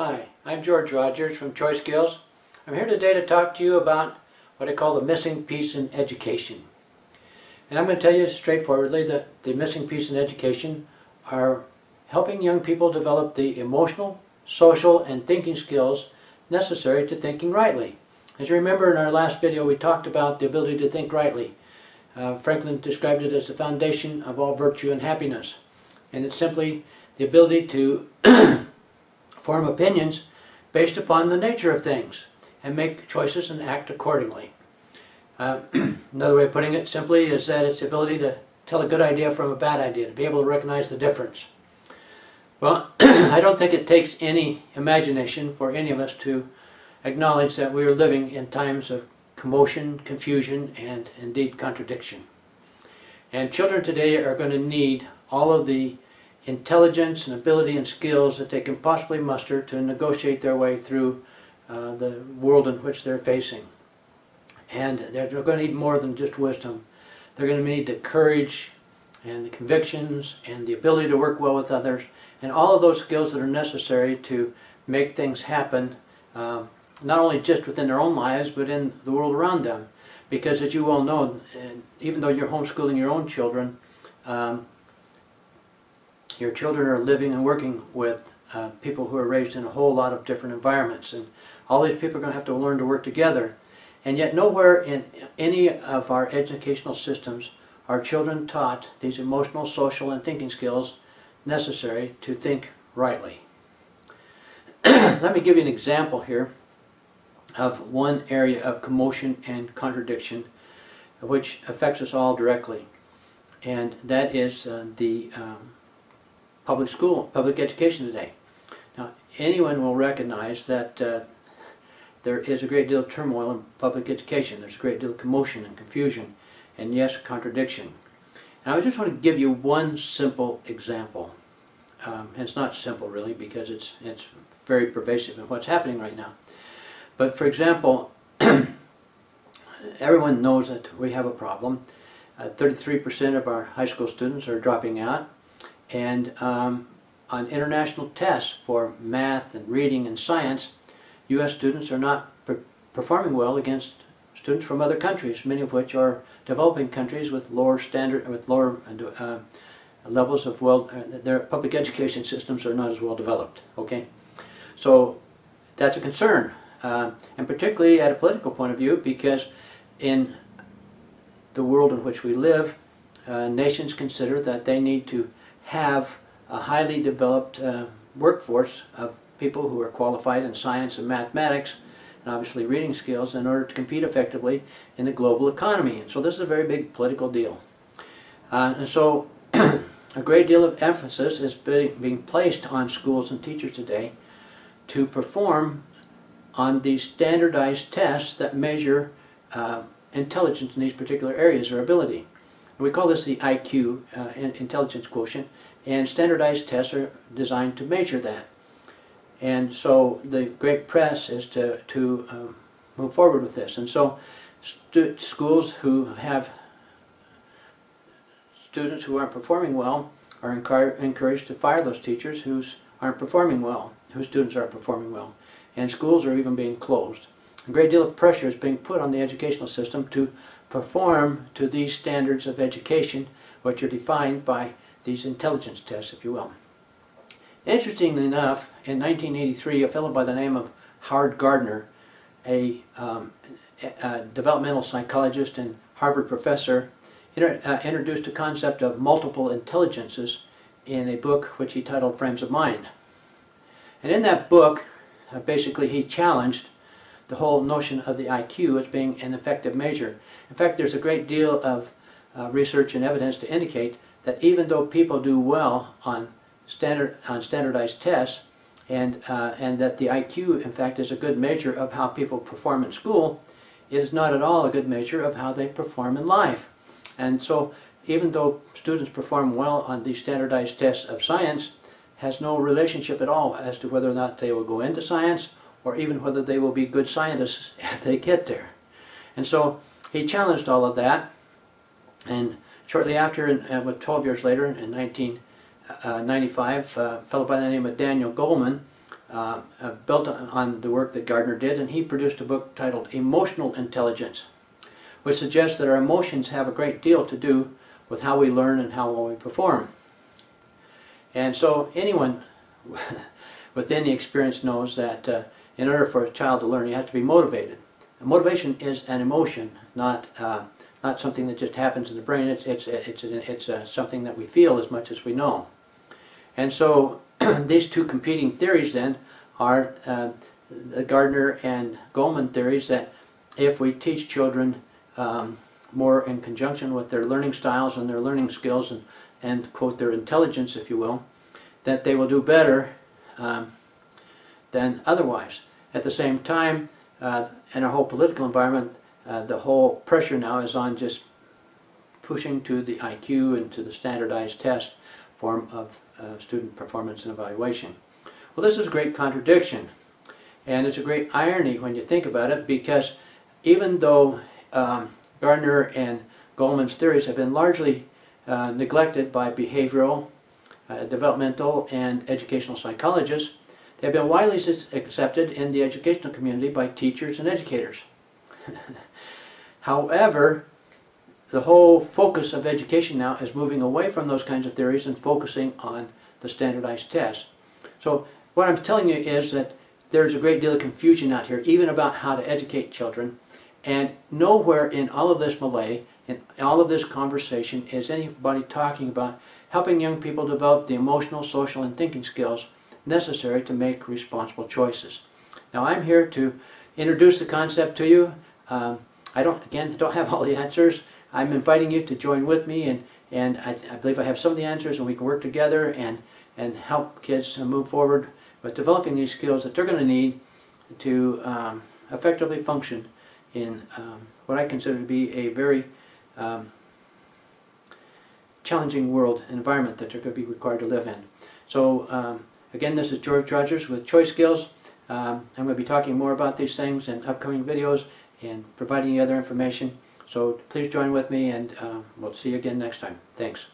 Hi, I'm George Rogers from Lifeskills. I'm here today to talk to you about what I call the missing piece in education. And I'm going to tell you straightforwardly that the missing piece in education are helping young people develop the emotional, social, and thinking skills necessary to thinking rightly. As you remember, in our last video we talked about the ability to think rightly. Franklin described it as the foundation of all virtue and happiness. And it's simply the ability to form opinions based upon the nature of things and make choices and act accordingly. Another way of putting it simply is that it's the ability to tell a good idea from a bad idea, to be able to recognize the difference. Well, I don't think it takes any imagination for any of us to acknowledge that we are living in times of commotion, confusion, and indeed contradiction. And children today are going to need all of the intelligence and ability and skills that they can possibly muster to negotiate their way through the world in which they're facing. And they're going to need more than just wisdom. They're going to need the courage and the convictions and the ability to work well with others and all of those skills that are necessary to make things happen, not only just within their own lives but in the world around them. Because as you well know, even though you're homeschooling your own children, your children are living and working with people who are raised in a whole lot of different environments, and all these people are going to have to learn to work together. And yet nowhere in any of our educational systems are children taught these emotional, social, and thinking skills necessary to think rightly. Let me give you an example here of one area of commotion and contradiction which affects us all directly, and that is the public education today. Now, anyone will recognize that there is a great deal of turmoil in public education. There's a great deal of commotion and confusion, and yes, contradiction. And I just want to give you one simple example. And it's not simple really, because it's very pervasive in what's happening right now. But for example, everyone knows that we have a problem. 33% of our high school students are dropping out. And on international tests for math and reading and science, U.S. students are not performing well against students from other countries, many of which are developing countries with lower levels of their public education systems are not as well developed. Okay, so that's a concern, and particularly at a political point of view, because in the world in which we live, nations consider that they need to have a highly developed workforce of people who are qualified in science and mathematics and obviously reading skills in order to compete effectively in the global economy. And so this is a very big political deal. And so a great deal of emphasis is being placed on schools and teachers today to perform on these standardized tests that measure intelligence in these particular areas or ability. We call this the IQ, intelligence quotient, and standardized tests are designed to measure that. And so the great press is to move forward with this. And so schools who have students who aren't performing well are encouraged to fire those teachers who aren't performing well, whose students aren't performing well. And schools are even being closed. A great deal of pressure is being put on the educational system to perform to these standards of education, which are defined by these intelligence tests, if you will. Interestingly enough, in 1983, a fellow by the name of Howard Gardner, a developmental psychologist and Harvard professor, introduced a concept of multiple intelligences in a book which he titled Frames of Mind. And in that book, basically he challenged the whole notion of the IQ as being an effective measure. In fact, there's a great deal of research and evidence to indicate that even though people do well on standardized tests, and that the IQ, in fact, is a good measure of how people perform in school, it is not at all a good measure of how they perform in life. And so, even though students perform well on these standardized tests of science, has no relationship at all as to whether or not they will go into science, or even whether they will be good scientists if they get there. And so he challenged all of that, and shortly after, 12 years later, in 1995, a fellow by the name of Daniel Goleman built on the work that Gardner did, and he produced a book titled Emotional Intelligence, which suggests that our emotions have a great deal to do with how we learn and how well we perform. And so anyone within the experience knows that in order for a child to learn, you have to be motivated. And motivation is an emotion, not something that just happens in the brain. It's something that we feel as much as we know. And so these two competing theories then are the Gardner and Goleman theories, that if we teach children more in conjunction with their learning styles and their learning skills and quote, their intelligence, if you will, that they will do better than otherwise. At the same time, in our whole political environment, the whole pressure now is on just pushing to the IQ and to the standardized test form of student performance and evaluation. Well, this is a great contradiction, and it's a great irony when you think about it, because even though Gardner and Goleman's theories have been largely neglected by behavioral, developmental, and educational psychologists, they have been widely accepted in the educational community by teachers and educators. However, the whole focus of education now is moving away from those kinds of theories and focusing on the standardized tests. So what I'm telling you is that there's a great deal of confusion out here, even about how to educate children, and nowhere in all of this melee, in all of this conversation, is anybody talking about helping young people develop the emotional, social, and thinking skills necessary to make responsible choices. Now, I'm here to introduce the concept to you. I don't have all the answers. I'm inviting you to join with me, and I believe I have some of the answers, and we can work together and help kids move forward with developing these skills that they're going to need to effectively function in what I consider to be a very challenging world environment that they're going to be required to live in. So again, this is George Rogers with Choice Skills. I'm going to be talking more about these things in upcoming videos and providing you other information. So please join with me, and we'll see you again next time. Thanks.